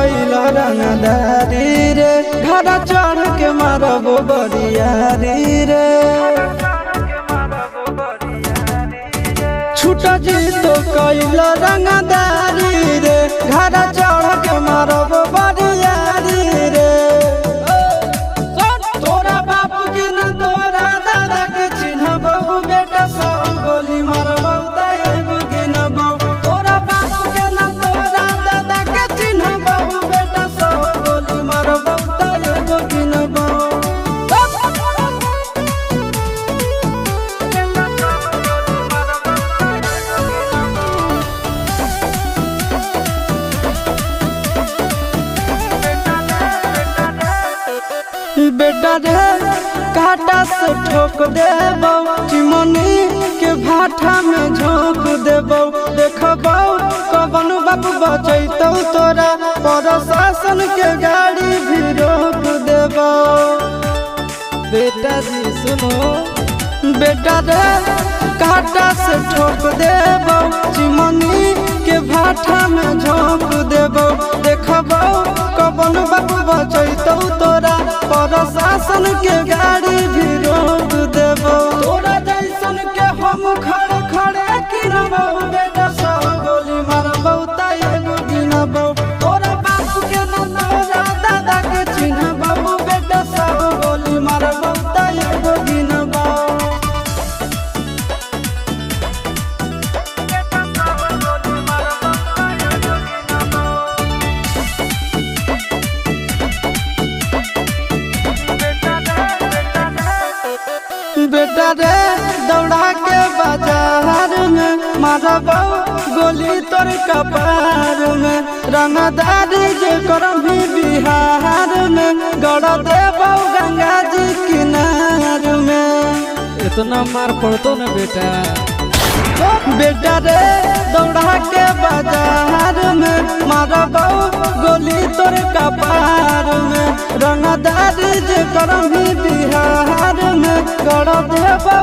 कैला रंगदारी रे घर चढ़ के मारबो बरियारी रे छूटा जी तो कैला रंगदारी रे घर चढ़ के मारबो बरियारी रे तोरा बाप के न तोरा दादा के चिन्हबो बेटा सब गोली मारबो तैगो गिनबो तोरा बाप के न तोरा दादा के चिन्हबो बेटा सब गोली मारबो तैगो गिनबो बेटा रे काटा से ठोक देबो चिमनी के भाठा में झोंक देबो देखबो कवन बाप बचैतौ तोरा प्रशासन के गाड़ी भी रोक देबो बेटा जी सुनो बेटा रे काटा से ठोक देबो चिमनी के भाठा में झोंक देबो देखबो कवन बाप बचैतौ तोरा प्रशासन के गाड़ी भी रोक देबो तोरा जैसन के हम खड़े खड़े गिनबो बेटा सब गोली मारबो तैगो गिनबो तोरा बाप के न तोरा दादा के चिन्हबो बेटा सब गोली मारबो तैगो गिनबो बेटा रे दौड़ा के बाजार में मारबो गोली तोर कपार में रंगदारी जे करम भी बिहार में गड़ देबो गंगा जी किनार में इतना मार पड़तो न बेटा बेटा रे दौड़ा के बाजार में मारबो गोली तोर कपार में रंगदारी जे करम भी बिहार में गड़ देबो